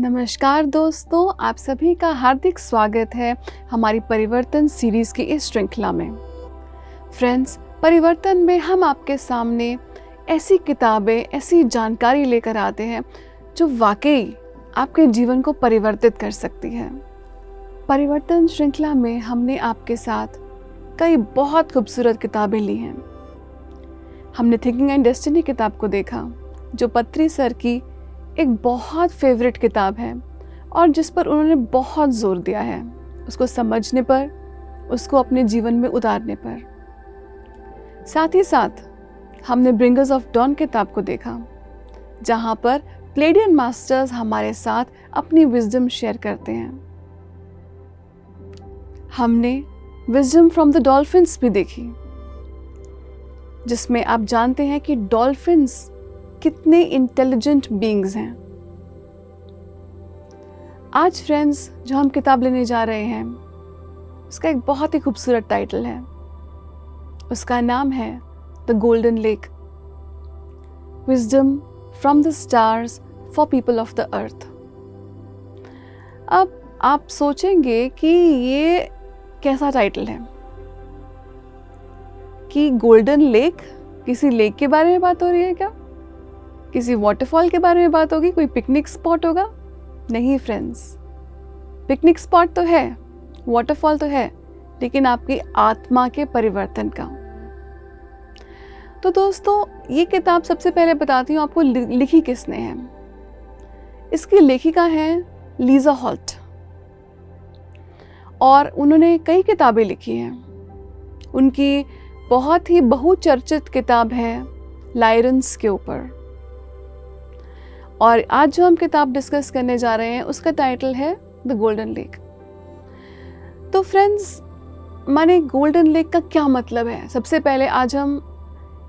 नमस्कार दोस्तों, आप सभी का हार्दिक स्वागत है हमारी परिवर्तन सीरीज़ की इस श्रृंखला में। फ्रेंड्स, परिवर्तन में हम आपके सामने ऐसी किताबें, ऐसी जानकारी लेकर आते हैं जो वाकई आपके जीवन को परिवर्तित कर सकती है। परिवर्तन श्रृंखला में हमने आपके साथ कई बहुत खूबसूरत किताबें ली हैं। हमने थिंकिंग एंड डेस्टिनी किताब को देखा, जो पत्री सर की एक बहुत फेवरेट किताब है और जिस पर उन्होंने बहुत जोर दिया है, उसको समझने पर, उसको अपने जीवन में उतारने पर। साथ ही साथ हमने ब्रिंगर्स ऑफ डॉन किताब को देखा, जहाँ पर प्लेडियन मास्टर्स हमारे साथ अपनी विजडम शेयर करते हैं। हमने विजडम फ्रॉम द डॉल्फिन्स भी देखी, जिसमें आप जानते हैं कि डॉल्फिन्स कितने इंटेलिजेंट बीइंग्स हैं। आज फ्रेंड्स, जो हम किताब लेने जा रहे हैं, उसका एक बहुत ही खूबसूरत टाइटल है। उसका नाम है the golden lake, wisdom from the stars for people of the earth. अब आप सोचेंगे कि ये कैसा टाइटल है, कि गोल्डन लेक, किसी लेक के बारे में बात हो रही है क्या? किसी वाटरफॉल के बारे में बात होगी? कोई पिकनिक स्पॉट होगा? नहीं फ्रेंड्स, पिकनिक स्पॉट तो है, वाटरफॉल तो है, लेकिन आपकी आत्मा के परिवर्तन का। तो दोस्तों, ये किताब सबसे पहले बताती हूँ आपको लिखी किसने है। इसकी लेखिका है लीजा हॉल्ट और उन्होंने कई किताबें लिखी हैं। उनकी बहुत ही बहुचर्चित किताब है लायरेंस के ऊपर, और आज जो हम किताब डिस्कस करने जा रहे हैं उसका टाइटल है द गोल्डन लेक। तो फ्रेंड्स, माने गोल्डन लेक का क्या मतलब है? सबसे पहले आज हम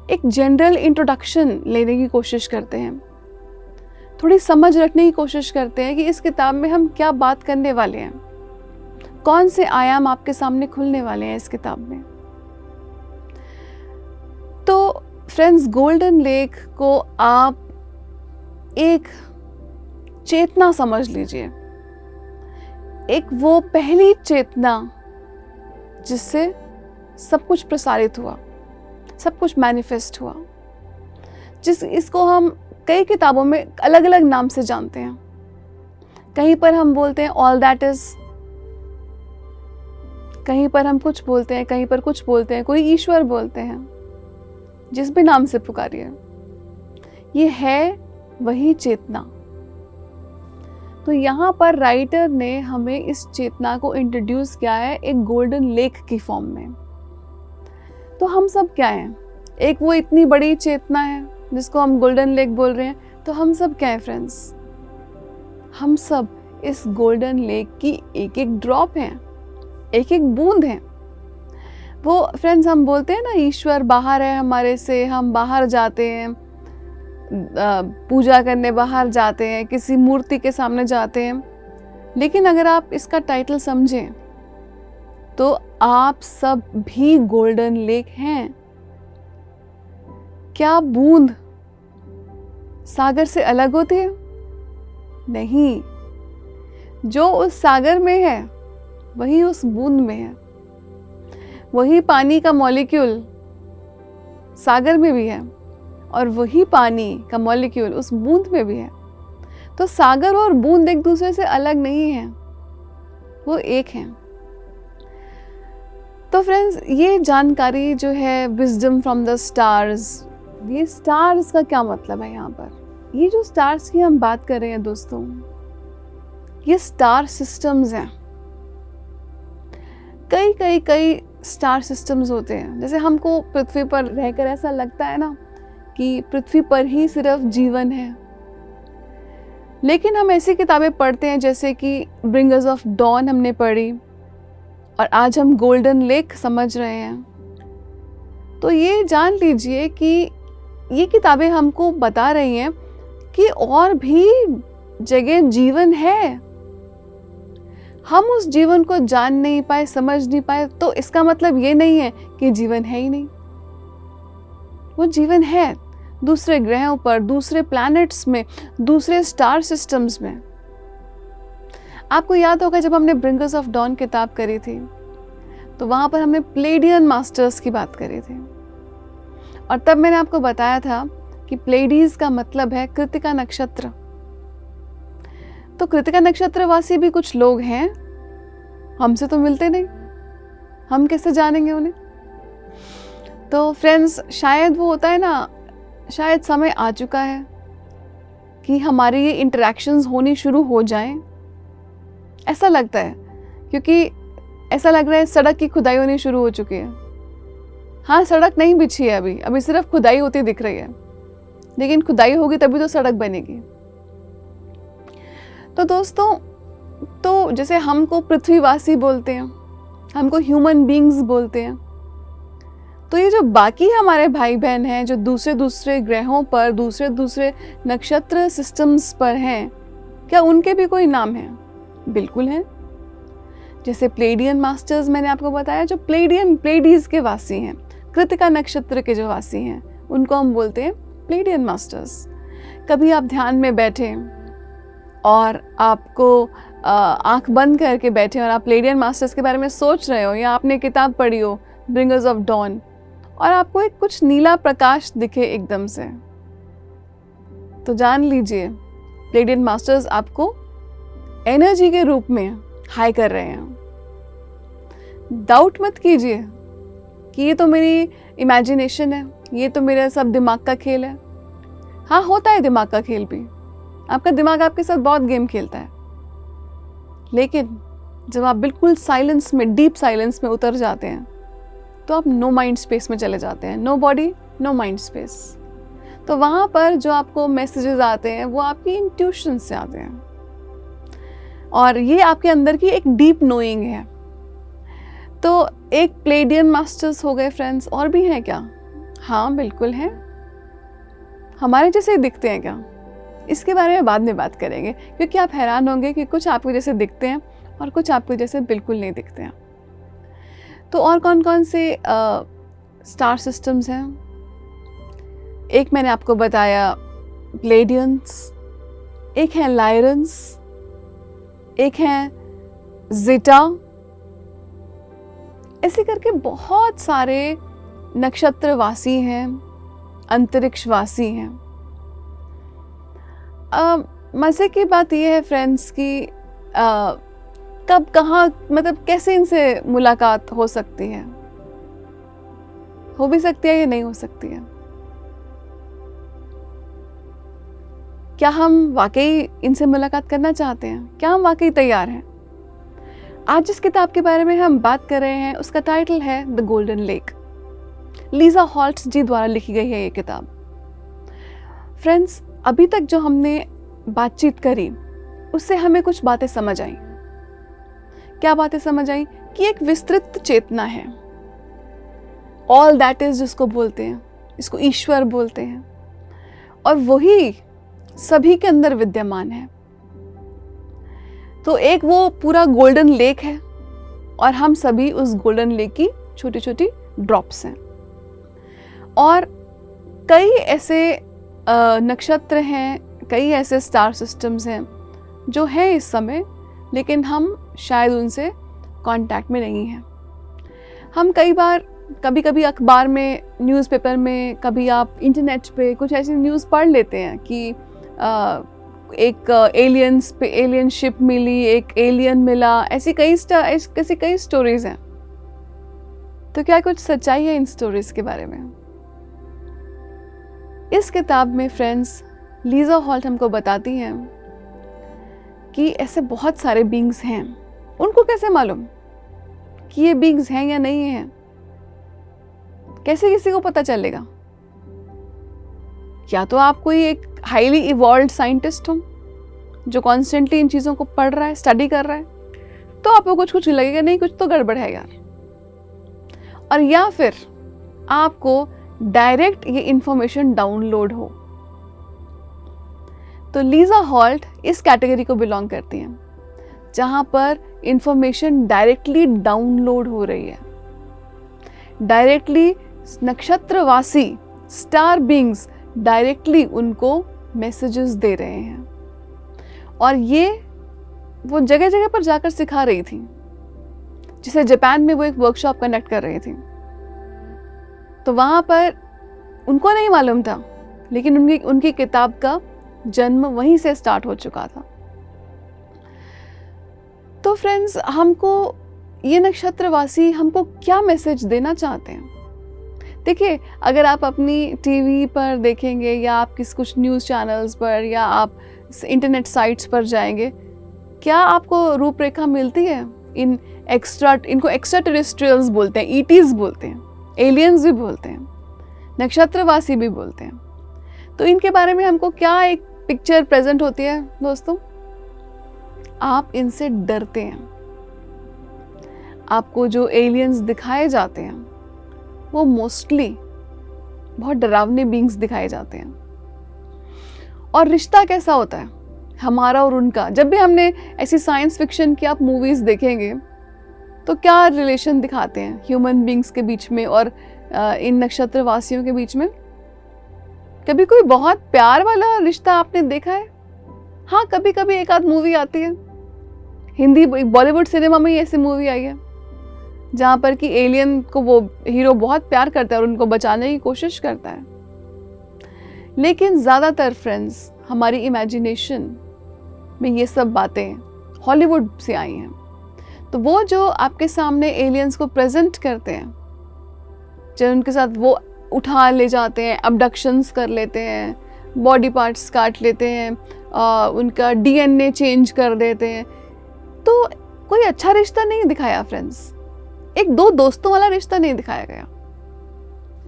एक जनरल इंट्रोडक्शन लेने की कोशिश करते हैं, थोड़ी समझ रखने की कोशिश करते हैं कि इस किताब में हम क्या बात करने वाले हैं, कौन से आयाम आपके सामने खुलने वाले हैं इस किताब में। तो फ्रेंड्स, गोल्डन लेक को आप एक चेतना समझ लीजिए, एक वो पहली चेतना जिससे सब कुछ प्रसारित हुआ, सब कुछ मैनिफेस्ट हुआ, इसको हम कई किताबों में अलग अलग नाम से जानते हैं। कहीं पर हम बोलते हैं ऑल दैट इज, कहीं पर हम कुछ बोलते हैं, कहीं पर कुछ बोलते हैं, कोई ईश्वर बोलते हैं, जिस भी नाम से पुकारिए, ये है वही चेतना। तो यहाँ पर राइटर ने हमें इस चेतना को इंट्रोड्यूस किया है एक गोल्डन लेक की फॉर्म में। तो हम सब क्या हैं? एक वो इतनी बड़ी चेतना है जिसको हम गोल्डन लेक बोल रहे हैं। तो हम सब क्या हैं फ्रेंड्स? हम सब इस गोल्डन लेक की एक एक ड्रॉप हैं, एक एक बूंद हैं। वो फ्रेंड्स, हम बोलते हैं ना, ईश्वर बाहर है हमारे से, हम बाहर जाते हैं, पूजा करने बाहर जाते हैं, किसी मूर्ति के सामने जाते हैं। लेकिन अगर आप इसका टाइटल समझें तो आप सब भी गोल्डन लेक हैं। क्या बूंद सागर से अलग होती है? नहीं, जो उस सागर में है वही उस बूंद में है। वही पानी का मॉलिक्यूल सागर में भी है और वही पानी का मॉलिक्यूल उस बूंद में भी है। तो सागर और बूंद एक दूसरे से अलग नहीं है, वो एक हैं। तो फ्रेंड्स, ये जानकारी जो है विजडम फ्रॉम द स्टार्स, ये स्टार्स का क्या मतलब है यहाँ पर? ये जो स्टार्स की हम बात कर रहे हैं दोस्तों, ये स्टार सिस्टम्स हैं। कई कई कई स्टार सिस्टम्स होते हैं। जैसे हमको पृथ्वी पर रहकर ऐसा लगता है ना कि पृथ्वी पर ही सिर्फ जीवन है, लेकिन हम ऐसी किताबें पढ़ते हैं जैसे कि ब्रिंगर्स ऑफ डॉन हमने पढ़ी, और आज हम गोल्डन लेक समझ रहे हैं। तो ये जान लीजिए कि ये किताबें हमको बता रही हैं कि और भी जगह जीवन है। हम उस जीवन को जान नहीं पाए, समझ नहीं पाए, तो इसका मतलब ये नहीं है कि जीवन है ही नहीं। वो जीवन है दूसरे ग्रहों पर, दूसरे प्लैनेट्स में, दूसरे स्टार सिस्टम्स में। आपको याद होगा जब हमने ब्रिंगर्स ऑफ डॉन किताब करी थी तो वहाँ पर हमने प्लेडियन मास्टर्स की बात करी थी, और तब मैंने आपको बताया था कि प्लेडीज का मतलब है कृतिका नक्षत्र। तो कृतिका नक्षत्रवासी भी कुछ लोग हैं, हमसे तो मिलते नहीं, हम कैसे जानेंगे उन्हें। तो फ्रेंड्स, शायद वो होता है ना, शायद समय आ चुका है कि हमारी ये इंटरेक्शंस होनी शुरू हो जाएं, ऐसा लगता है, क्योंकि ऐसा लग रहा है सड़क की खुदाई होनी शुरू हो चुकी है। हाँ, सड़क नहीं बिछी है अभी सिर्फ खुदाई होती दिख रही है, लेकिन खुदाई होगी तभी तो सड़क बनेगी। तो दोस्तों, तो जैसे हमको पृथ्वीवासी बोलते हैं, हमको ह्यूमन बीइंग्स बोलते हैं, तो ये जो बाकी हमारे भाई बहन हैं जो दूसरे ग्रहों पर, दूसरे नक्षत्र सिस्टम्स पर हैं, क्या उनके भी कोई नाम हैं? बिल्कुल हैं। जैसे प्लेडियन मास्टर्स मैंने आपको बताया, जो प्लेडीज के वासी हैं, कृतिका नक्षत्र के जो वासी हैं, उनको हम बोलते हैं प्लेडियन मास्टर्स। कभी आप ध्यान में बैठे और आपको आंख बंद करके बैठे और आप प्लेडियन मास्टर्स के बारे में सोच रहे हो, या आपने किताब पढ़ी हो ब्रिंगर्स ऑफ डॉन, और आपको एक कुछ नीला प्रकाश दिखे एकदम से, तो जान लीजिए प्लेडियन मास्टर्स आपको एनर्जी के रूप में हाई कर रहे हैं। डाउट मत कीजिए कि ये तो मेरी इमेजिनेशन है, ये तो मेरा सब दिमाग का खेल है। हाँ, होता है दिमाग का खेल भी, आपका दिमाग आपके साथ बहुत गेम खेलता है, लेकिन जब आप बिल्कुल साइलेंस में, डीप साइलेंस में उतर जाते हैं, तो आप नो माइंड स्पेस में चले जाते हैं। No body, no mind space. तो वहाँ पर जो आपको मैसेजेस आते हैं वो आपकी इंट्यूशन से आते हैं, और ये आपके अंदर की एक डीप नोइंग है। तो एक प्लेडियन मास्टर्स हो गए फ्रेंड्स, और भी हैं क्या? हाँ, बिल्कुल हैं। हमारे जैसे दिखते हैं क्या? इसके बारे में बाद में बात करेंगे, क्योंकि आप हैरान होंगे कि कुछ आपको जैसे दिखते हैं और कुछ आपको जैसे बिल्कुल नहीं दिखते हैं। तो और कौन कौन से स्टार सिस्टम्स हैं? एक मैंने आपको बताया प्लेडियंस, एक है लायरन्स, एक है ज़ेटा, ऐसे करके बहुत सारे नक्षत्रवासी हैं, अंतरिक्षवासी हैं। मज़े की बात यह है फ्रेंड्स कि कब, कहाँ, मतलब कैसे इनसे मुलाकात हो सकती है, हो भी सकती है या नहीं हो सकती है। क्या हम वाकई इनसे मुलाकात करना चाहते हैं? क्या हम वाकई तैयार हैं? आज जिस किताब के बारे में हम बात कर रहे हैं उसका टाइटल है the golden lake. Lisa Holts ji द्वारा लिखी गई है ये किताब। फ्रेंड्स, अभी तक जो हमने बातचीत करी उससे हमें कुछ बातें समझ आई। क्या बातें समझ आई? कि एक विस्तृत चेतना है, ऑल दैट इज जिसको बोलते हैं, इसको ईश्वर बोलते हैं, और वही सभी के अंदर विद्यमान है। तो एक वो पूरा गोल्डन लेक है, और हम सभी उस गोल्डन लेक की छोटी छोटी ड्रॉप्स हैं। और कई ऐसे नक्षत्र हैं, कई ऐसे स्टार सिस्टम्स हैं जो हैं इस समय, लेकिन हम शायद उनसे कांटेक्ट में नहीं हैं। हम कई बार, कभी कभी अखबार में, न्यूज़पेपर में, कभी आप इंटरनेट पे कुछ ऐसी न्यूज़ पढ़ लेते हैं कि एक एलियन शिप मिली, एक एलियन मिला, ऐसी कई स्टोरीज हैं। तो क्या कुछ सच्चाई है इन स्टोरीज के बारे में? इस किताब में फ्रेंड्स, लीजा हॉल्ट हमको बताती हैं कि ऐसे बहुत सारे बीइंग्स हैं। उनको कैसे मालूम कि ये बीइंग्स हैं या नहीं हैं? कैसे किसी को पता चलेगा? या तो आप कोई एक हाईली इवॉल्व्ड साइंटिस्ट हो जो कॉन्स्टेंटली इन चीज़ों को पढ़ रहा है, स्टडी कर रहा है, तो आपको कुछ लगेगा नहीं, कुछ तो गड़बड़ है यार। और या फिर आपको डायरेक्ट ये इंफॉर्मेशन डाउनलोड हो। तो लीजा हॉल्ट इस कैटेगरी को बिलोंग करती हैं जहां पर इंफॉर्मेशन डायरेक्टली डाउनलोड हो रही है, डायरेक्टली नक्षत्रवासी स्टार बीइंग्स डायरेक्टली उनको मैसेजेस दे रहे हैं। और ये वो जगह जगह पर जाकर सिखा रही थी। जैसे जापान में वो एक वर्कशॉप कंडक्ट कर रही थी, तो वहाँ पर उनको नहीं मालूम था, लेकिन उनकी किताब का जन्म वहीं से स्टार्ट हो चुका था। तो फ्रेंड्स, हमको ये नक्षत्रवासी हमको क्या मैसेज देना चाहते हैं? देखिए, अगर आप अपनी टीवी पर देखेंगे या आप कुछ न्यूज़ चैनल्स पर या आप इंटरनेट साइट्स पर जाएंगे, क्या आपको रूपरेखा मिलती है? इनको एक्स्ट्रा टेरेस्ट्रियल्स बोलते हैं, ईटीज बोलते हैं, एलियंस भी बोलते हैं, नक्षत्रवासी भी बोलते हैं। तो इनके बारे में हमको क्या एक पिक्चर प्रेजेंट होती है दोस्तों? आप इनसे डरते हैं। आपको जो एलियंस दिखाए जाते हैं वो मोस्टली बहुत डरावने बीइंग्स दिखाए जाते हैं। और रिश्ता कैसा होता है हमारा और उनका? जब भी हमने ऐसी साइंस फिक्शन की आप मूवीज देखेंगे तो क्या रिलेशन दिखाते हैं ह्यूमन बीइंग्स के बीच में और इन नक्षत्रवासियों के बीच में? कभी कोई बहुत प्यार वाला रिश्ता आपने देखा है? हाँ, कभी कभी एक आध मूवी आती है, हिंदी बॉलीवुड सिनेमा में ही ऐसी मूवी आई है जहाँ पर कि एलियन को वो हीरो बहुत प्यार करता है और उनको बचाने की कोशिश करता है। लेकिन ज़्यादातर फ्रेंड्स, हमारी इमेजिनेशन में ये सब बातें हॉलीवुड से आई हैं। तो वो जो आपके सामने एलियंस को प्रेजेंट करते हैं, जब उनके साथ वो उठा ले जाते हैं, अबडक्शंस कर लेते हैं, बॉडी पार्ट्स काट लेते हैं, उनका डीएनए चेंज कर देते हैं, तो कोई अच्छा रिश्ता नहीं दिखाया फ्रेंड्स। एक दो दोस्तों वाला रिश्ता नहीं दिखाया गया।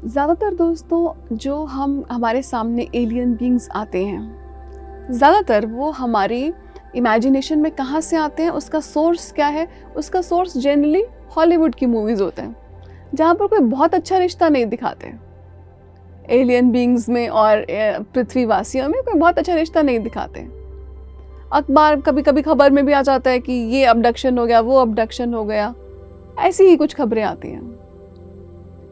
ज़्यादातर दोस्तों, जो हमारे सामने एलियन बीइंग्स आते हैं, ज़्यादातर वो हमारी इमेजिनेशन में कहाँ से आते हैं, उसका सोर्स क्या है? उसका सोर्स जनरली हॉलीवुड की मूवीज़ होते हैं, जहाँ पर कोई बहुत अच्छा रिश्ता नहीं दिखाते। एलियन बीइंग्स में और पृथ्वीवासियों में कोई बहुत अच्छा रिश्ता नहीं दिखाते। अखबार कभी कभी खबर में भी आ जाता है कि ये अबडक्शन हो गया, वो अबडक्शन हो गया, ऐसी ही कुछ खबरें आती हैं।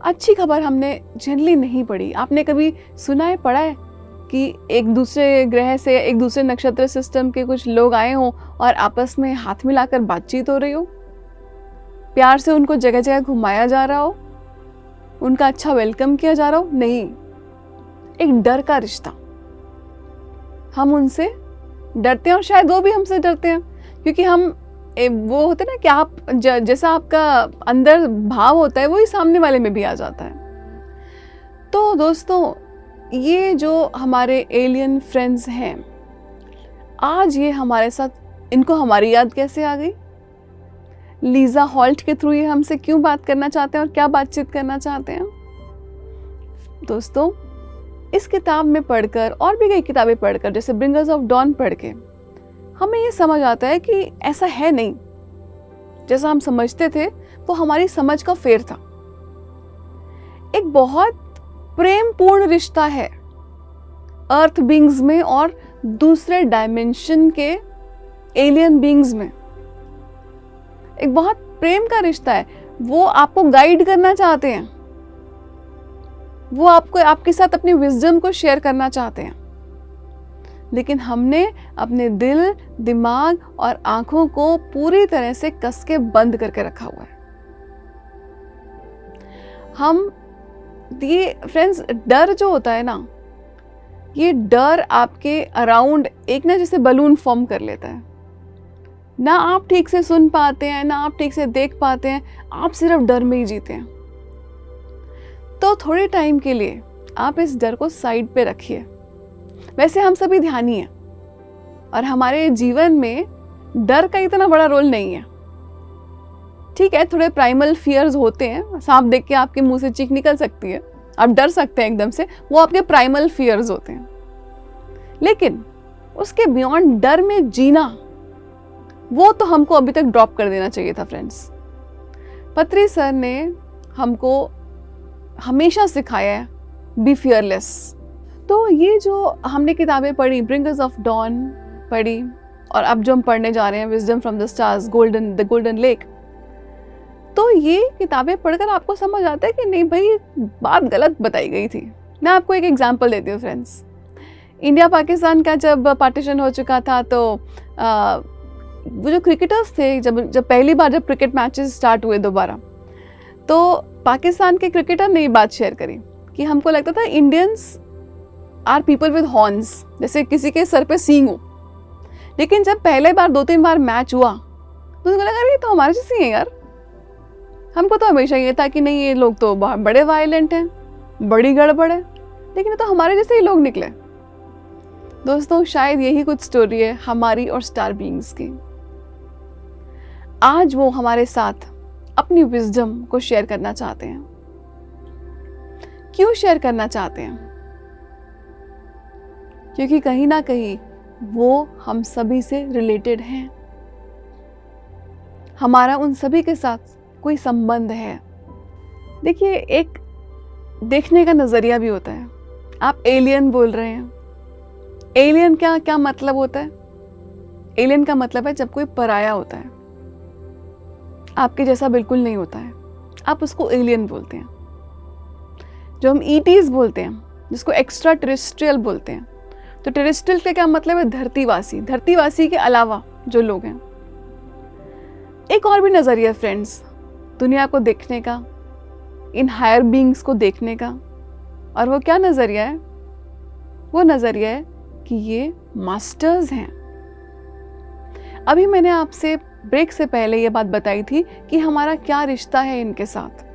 अच्छी खबर हमने जनरली नहीं पढ़ी। आपने कभी सुना है, पढ़ा है कि एक दूसरे ग्रह से, एक दूसरे नक्षत्र सिस्टम के कुछ लोग आए हों और आपस में हाथ मिलाकर बातचीत हो रही हो, प्यार से उनको जगह जगह घुमाया जा रहा हो, उनका अच्छा वेलकम किया जा रहा हो? नहीं, एक डर का रिश्ता। हम उनसे डरते हैं और शायद वो भी हमसे डरते हैं, क्योंकि हम वो होते ना कि आप जैसा आपका अंदर भाव होता है वही सामने वाले में भी आ जाता है। तो दोस्तों, ये जो हमारे एलियन फ्रेंड्स हैं, आज ये हमारे साथ, इनको हमारी याद कैसे आ गई? लीजा हॉल्ट के थ्रू ये हमसे क्यों बात करना चाहते हैं और क्या बातचीत करना चाहते हैं? दोस्तों, इस किताब में पढ़कर और भी कई किताबें पढ़कर, जैसे ब्रिंगर्स ऑफ डॉन पढ़ के, हमें ये समझ आता है कि ऐसा है नहीं। जैसा हम समझते थे वो हमारी समझ का फेर था। एक बहुत प्रेमपूर्ण रिश्ता है अर्थ बीइंग्स में और दूसरे डायमेंशन के एलियन बीइंग्स में। एक बहुत प्रेम का रिश्ता है। वो आपको गाइड करना चाहते हैं, वो आपके साथ अपनी विजडम को शेयर करना चाहते हैं, लेकिन हमने अपने दिल, दिमाग और आंखों को पूरी तरह से कस के बंद करके रखा हुआ है। ये फ्रेंड्स, डर जो होता है ना, ये डर आपके अराउंड एक ना जैसे बलून फॉर्म कर लेता है। ना आप ठीक से सुन पाते हैं, ना आप ठीक से देख पाते हैं, आप सिर्फ डर में ही जीते हैं। तो थोड़े टाइम के लिए आप इस डर को साइड पे रखिए। वैसे हम सभी ध्यानी हैं और हमारे जीवन में डर का इतना बड़ा रोल नहीं है। ठीक है, थोड़े प्राइमल फियर्स होते हैं, सांप देख के आपके मुंह से चीख निकल सकती है, आप डर सकते हैं एकदम से, वो आपके प्राइमल फियर्स होते हैं। लेकिन उसके बियॉन्ड डर में जीना, वो तो हमको अभी तक ड्रॉप कर देना चाहिए था फ्रेंड्स। पत्री सर ने हमको हमेशा सिखाया है, बी फियरलेस। तो ये जो हमने किताबें पढ़ी, ब्रिंगर्स ऑफ डॉन पढ़ी, और अब जो हम पढ़ने जा रहे हैं wisdom from the stars, the golden lake, तो ये किताबें पढ़कर आपको समझ आता है कि नहीं भाई, बात गलत बताई गई थी। मैं आपको एक एग्जांपल देती हूँ फ्रेंड्स। इंडिया पाकिस्तान का जब पार्टीशन हो चुका था, तो वो जो क्रिकेटर्स थे, जब पहली बार जब क्रिकेट मैचेस स्टार्ट हुए दोबारा, तो पाकिस्तान के क्रिकेटर ने ये बात शेयर करी कि हमको लगता था Indians are people with horns, जैसे किसी के सर पे सींग हो। लेकिन जब पहले बार 2-3 बार मैच हुआ तो उनको लगा ये तो हमारे जैसे ही है यार। हमको तो हमेशा ये था कि नहीं, ये लोग तो बड़े वायलेंट हैं, बड़ी गड़बड़ है, लेकिन ये तो हमारे जैसे ही लोग निकले। दोस्तों, शायद यही कुछ स्टोरी है हमारी और स्टार बीइंग्स की। आज वो हमारे साथ अपनी विजडम को शेयर करना चाहते हैं। क्यों शेयर करना चाहते हैं? क्योंकि कहीं ना कहीं वो हम सभी से रिलेटेड हैं। हमारा उन सभी के साथ कोई संबंध है। देखिए, एक देखने का नजरिया भी होता है। आप एलियन बोल रहे हैं, एलियन क्या मतलब होता है? एलियन का मतलब है जब कोई पराया होता है, आपके जैसा बिल्कुल नहीं होता है, आप उसको एलियन बोलते हैं। जो हम ईटीज बोलते हैं, जिसको एक्स्ट्रा टेरेस्ट्रियल बोलते हैं, तो टेरेस्ट्रियल का क्या मतलब है? धरतीवासी। धरतीवासी के अलावा जो लोग हैं। एक और भी नजरिया फ्रेंड्स, दुनिया को देखने का, इन हायर बीइंग्स को देखने का, और वो क्या नजरिया है? वो नजरिया है कि ये मास्टर्स हैं। अभी मैंने आपसे ब्रेक से पहले ये बात बताई थी कि हमारा क्या रिश्ता है इनके साथ।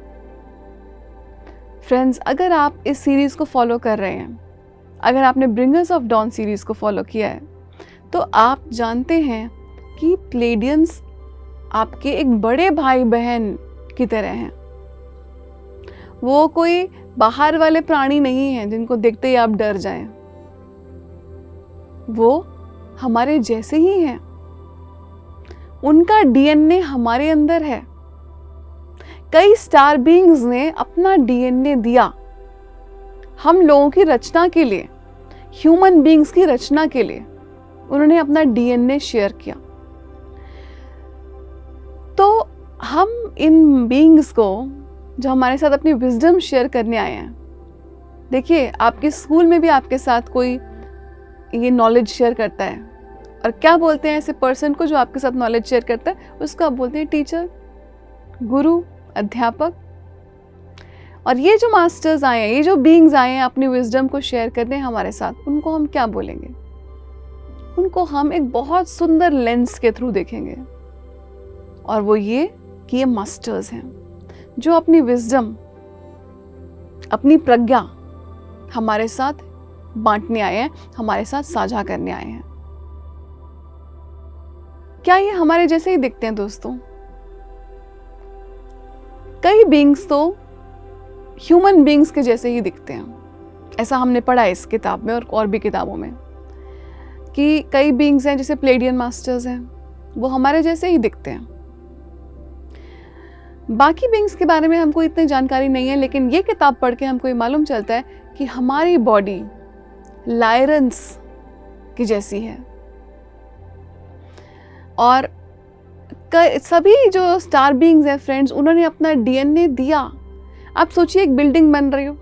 फ्रेंड्स, अगर आप इस सीरीज को फॉलो कर रहे हैं, अगर आपने ब्रिंगर्स ऑफ डॉन सीरीज को फॉलो किया है, तो आप जानते हैं कि प्लेडियंस आपके एक बड़े भाई बहन की तरह हैं। वो कोई बाहर वाले प्राणी नहीं हैं जिनको देखते ही आप डर जाएं। वो हमारे जैसे ही हैं। उनका डीएनए हमारे अंदर है। कई स्टार बीइंग्स ने अपना डीएनए दिया हम लोगों की रचना के लिए, ह्यूमन बीइंग्स की रचना के लिए। उन्होंने अपना डीएनए शेयर किया। तो हम इन बीइंग्स को, जो हमारे साथ अपनी विजडम शेयर करने आए हैं, देखिए, आपके स्कूल में भी आपके साथ कोई ये नॉलेज शेयर करता है, और क्या बोलते हैं ऐसे पर्सन को जो आपके साथ नॉलेज शेयर करता है? उसको आप बोलते हैं टीचर, गुरु, अध्यापक। और ये जो मास्टर्स आए हैं, ये जो बीइंग्स आए हैं अपनी विजडम को शेयर करने हमारे साथ, उनको हम क्या बोलेंगे? उनको हम एक बहुत सुंदर लेंस के थ्रू देखेंगे, और वो ये कि ये मास्टर्स हैं जो अपनी विजडम, अपनी प्रज्ञा हमारे साथ बांटने आए हैं, हमारे साथ साझा करने आए हैं। क्या ये हमारे जैसे ही दिखते हैं दोस्तों? कई बीइंग्स तो ह्यूमन बीइंग्स के जैसे ही दिखते हैं। ऐसा हमने पढ़ा है इस किताब में और भी किताबों में, कि कई बीइंग्स हैं जैसे प्लेडियन मास्टर्स हैं, वो हमारे जैसे ही दिखते हैं। बाकी बीइंग्स के बारे में हमको इतनी जानकारी नहीं है, लेकिन ये किताब पढ़ के हमको ये मालूम चलता है कि हमारी बॉडी लायरन्स की जैसी है। और सभी जो स्टार बीइंग्स हैं फ्रेंड्स, उन्होंने अपना डीएनए दिया। आप सोचिए, एक बिल्डिंग बन रही हो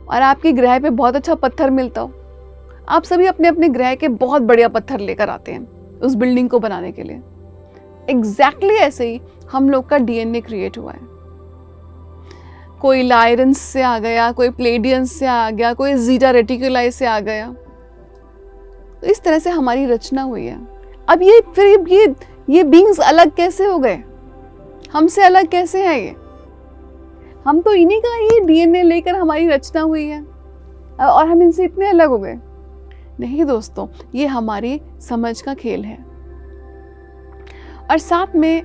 और आपके ग्रह पे बहुत अच्छा पत्थर मिलता हो, आप सभी अपने अपने ग्रह के बहुत बढ़िया पत्थर लेकर आते हैं उस बिल्डिंग को बनाने के लिए। एग्जैक्टली ऐसे ही हम लोग का डीएनए क्रिएट हुआ है। कोई लायरन्स से आ गया, कोई प्लेडियंस से आ गया, कोई जीटा रेटिकुलाई से आ गया। तो इस तरह से हमारी रचना हुई है। अब ये बीइंग्स अलग कैसे हो गए? हमसे अलग कैसे हैं ये? हम तो इन्हीं का ही डीएनए लेकर हमारी रचना हुई है, और हम इनसे इतने अलग हो गए? नहीं दोस्तों, ये हमारी समझ का खेल है। और साथ में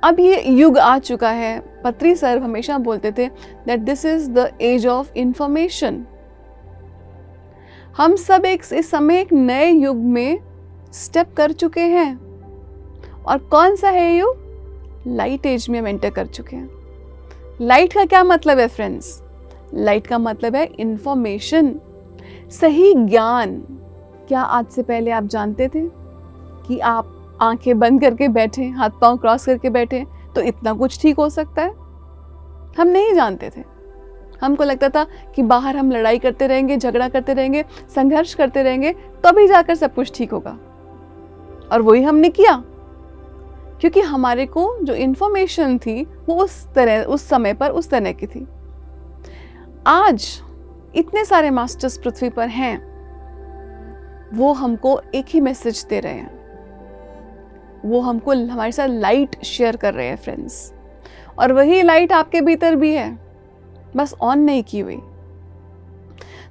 अब ये युग आ चुका है। पत्री सर हमेशा बोलते थे that this is the age of information. हम सब इस समय एक नए युग में स्टेप कर चुके हैं। और कौन सा है युग? लाइट एज में हम एंटर कर चुके हैं। लाइट का क्या मतलब है फ्रेंड्स? लाइट का मतलब है इंफॉर्मेशन, सही ज्ञान। क्या आज से पहले आप जानते थे कि आप आंखें बंद करके बैठे, हाथ पांव क्रॉस करके बैठे तो इतना कुछ ठीक हो सकता है? हम नहीं जानते थे। हमको लगता था कि बाहर हम लड़ाई करते रहेंगे, झगड़ा करते रहेंगे, संघर्ष करते रहेंगे, तभी जाकर सब कुछ ठीक होगा। और वही हमने किया, क्योंकि हमारे को जो इन्फॉर्मेशन थी वो उस समय पर उस तरह की थी। आज इतने सारे मास्टर्स पृथ्वी पर हैं, वो हमको एक ही मैसेज दे रहे हैं, वो हमको हमारे साथ लाइट शेयर कर रहे हैं फ्रेंड्स, और वही लाइट आपके भीतर भी है, बस ऑन नहीं की हुई।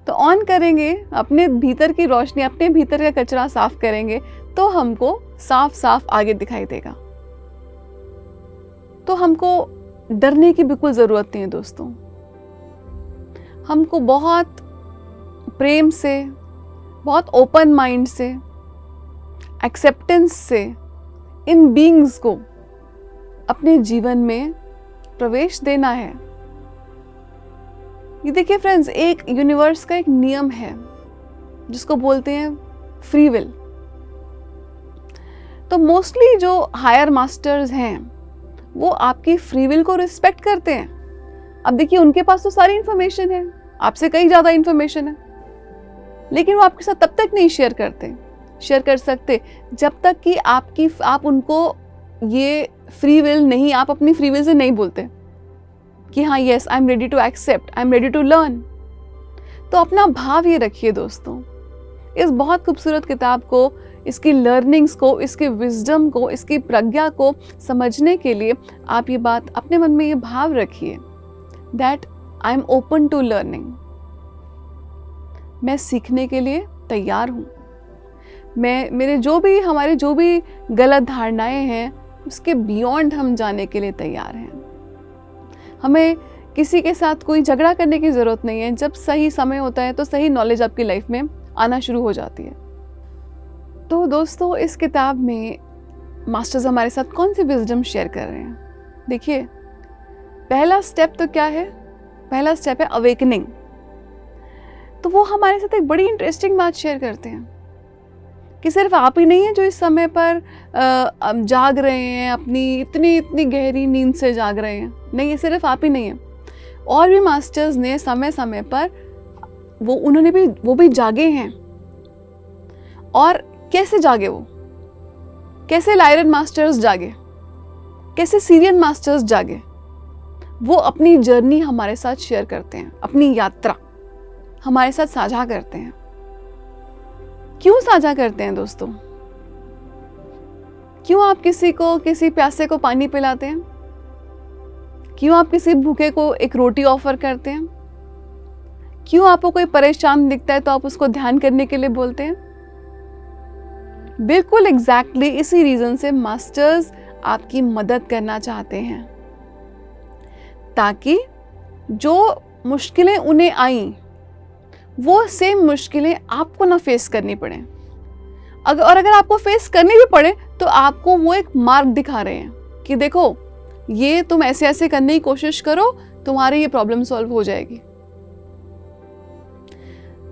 तो ऑन करेंगे, अपने भीतर की रोशनी, अपने भीतर का कचरा साफ करेंगे, तो हमको साफ साफ आगे दिखाई देगा। तो हमको डरने की बिल्कुल जरूरत नहीं है दोस्तों। हमको बहुत प्रेम से, बहुत ओपन माइंड से, एक्सेप्टेंस से इन बीइंग्स को अपने जीवन में प्रवेश देना है। ये देखिए फ्रेंड्स, एक यूनिवर्स का एक नियम है जिसको बोलते हैं फ्री विल। तो मोस्टली जो हायर मास्टर्स हैं वो आपकी फ्री विल को रिस्पेक्ट करते हैं। अब देखिए, उनके पास तो सारी इंफॉर्मेशन है, आपसे कई ज़्यादा इंफॉर्मेशन है, लेकिन वो आपके साथ तब तक नहीं शेयर कर सकते जब तक कि आप उनको ये फ्री विल नहीं, आप अपनी फ्री विल से नहीं बोलते कि हाँ yes I am ready to accept, I am ready to learn. तो अपना भाव ये रखिए दोस्तों। इस बहुत खूबसूरत किताब को, इसकी लर्निंग्स को, इसके विजडम को, इसकी प्रज्ञा को समझने के लिए आप ये बात अपने मन में ये भाव रखिए that I am open to learning. मैं सीखने के लिए तैयार हूँ। हमारे जो भी गलत धारणाएं हैं उसके बियॉन्ड हम जाने के लिए तैयार हैं। हमें किसी के साथ कोई झगड़ा करने की ज़रूरत नहीं है। जब सही समय होता है तो सही नॉलेज आपकी लाइफ में आना शुरू हो जाती है। तो दोस्तों, इस किताब में मास्टर्स हमारे साथ कौन सी विजडम शेयर कर रहे हैं? देखिए, पहला स्टेप तो क्या है? पहला स्टेप है अवेकनिंग। तो वो हमारे साथ एक बड़ी इंटरेस्टिंग बात शेयर करते हैं कि सिर्फ आप ही नहीं हैं जो इस समय पर जाग रहे हैं, अपनी इतनी गहरी नींद से जाग रहे हैं। नहीं, ये सिर्फ आप ही नहीं है, और भी मास्टर्स ने समय समय पर वो भी जागे हैं। और कैसे जागे वो? कैसे लायरन मास्टर्स जागे? कैसे सीरियन मास्टर्स जागे? वो अपनी जर्नी हमारे साथ शेयर करते हैं, अपनी यात्रा हमारे साथ साझा करते हैं। क्यों साझा करते हैं दोस्तों? क्यों आप किसी प्यासे को पानी पिलाते हैं? क्यों आप किसी भूखे को एक रोटी ऑफर करते हैं? क्यों आपको कोई परेशान दिखता है तो आप उसको ध्यान करने के लिए बोलते हैं? बिल्कुल एग्जैक्टली इसी रीजन से मास्टर्स आपकी मदद करना चाहते हैं, ताकि जो मुश्किलें उन्हें आई वो सेम मुश्किलें आपको ना फेस करनी पड़े। अगर आपको फेस करनी भी पड़े तो आपको वो एक मार्ग दिखा रहे हैं कि देखो, ये तुम ऐसे ऐसे करने की कोशिश करो, तुम्हारी ये प्रॉब्लम सॉल्व हो जाएगी।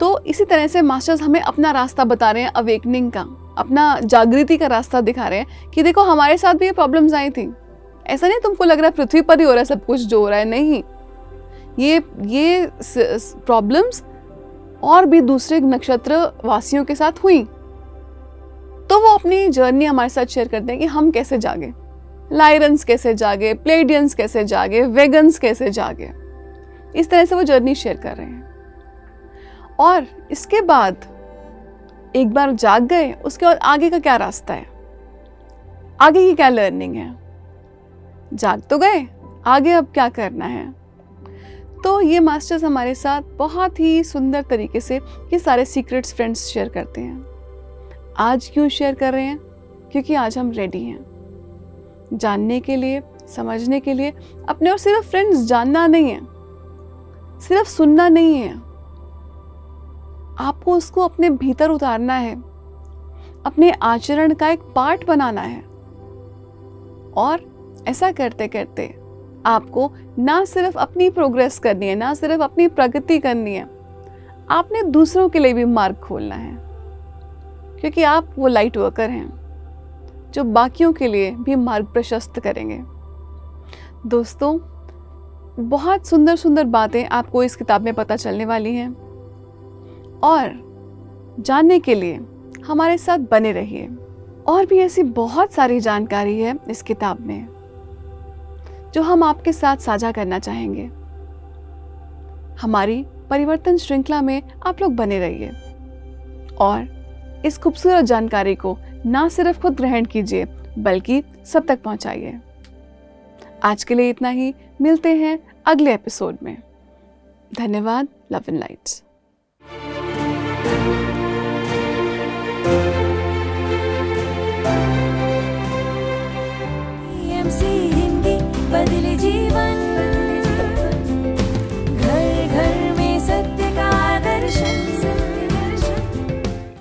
तो इसी तरह से मास्टर्स हमें अपना रास्ता बता रहे हैं, अवेकनिंग का, अपना जागृति का रास्ता दिखा रहे हैं कि देखो, हमारे साथ भी ये प्रॉब्लम्स आई थी। ऐसा नहीं तुमको लग रहा है पृथ्वी पर ही हो रहा है सब कुछ जो हो रहा है, नहीं, ये प्रॉब्लम्स और भी दूसरे नक्षत्र वासियों के साथ हुई। तो वो अपनी जर्नी हमारे साथ शेयर करते हैं कि हम कैसे जागे, लायरन्स कैसे जागे, प्लेडियंस कैसे जागे, वेगन्स कैसे जागे। इस तरह से वो जर्नी शेयर कर रहे हैं। और इसके बाद एक बार जाग गए, उसके बाद आगे का क्या रास्ता है, आगे की क्या लर्निंग है? जाग तो गए, आगे अब क्या करना है? तो ये मास्टर्स हमारे साथ बहुत ही सुंदर तरीके से ये सारे सीक्रेट्स फ्रेंड्स शेयर करते हैं। आज क्यों शेयर कर रहे हैं? क्योंकि आज हम रेडी हैं जानने के लिए, समझने के लिए। अपने और सिर्फ फ्रेंड्स जानना नहीं है, सिर्फ सुनना नहीं है, आपको उसको अपने भीतर उतारना है, अपने आचरण का एक पार्ट बनाना है। और ऐसा करते करते आपको ना सिर्फ अपनी प्रोग्रेस करनी है, ना सिर्फ अपनी प्रगति करनी है, आपने दूसरों के लिए भी मार्ग खोलना है, क्योंकि आप वो लाइट वर्कर हैं जो बाकियों के लिए भी मार्ग प्रशस्त करेंगे। दोस्तों, बहुत सुंदर सुंदर बातें आपको इस किताब में पता चलने वाली हैं, और जानने के लिए हमारे साथ बने रहिए और भी ऐसी बहुत सारी जानकारी है इस किताब में जो हम आपके साथ साझा करना चाहेंगे। हमारी परिवर्तन श्रृंखला में आप लोग बने रहिए और इस खूबसूरत जानकारी को ना सिर्फ खुद ग्रहण कीजिए बल्कि सब तक पहुंचाइए। आज के लिए इतना ही, मिलते हैं अगले एपिसोड में। धन्यवाद। Love and lights.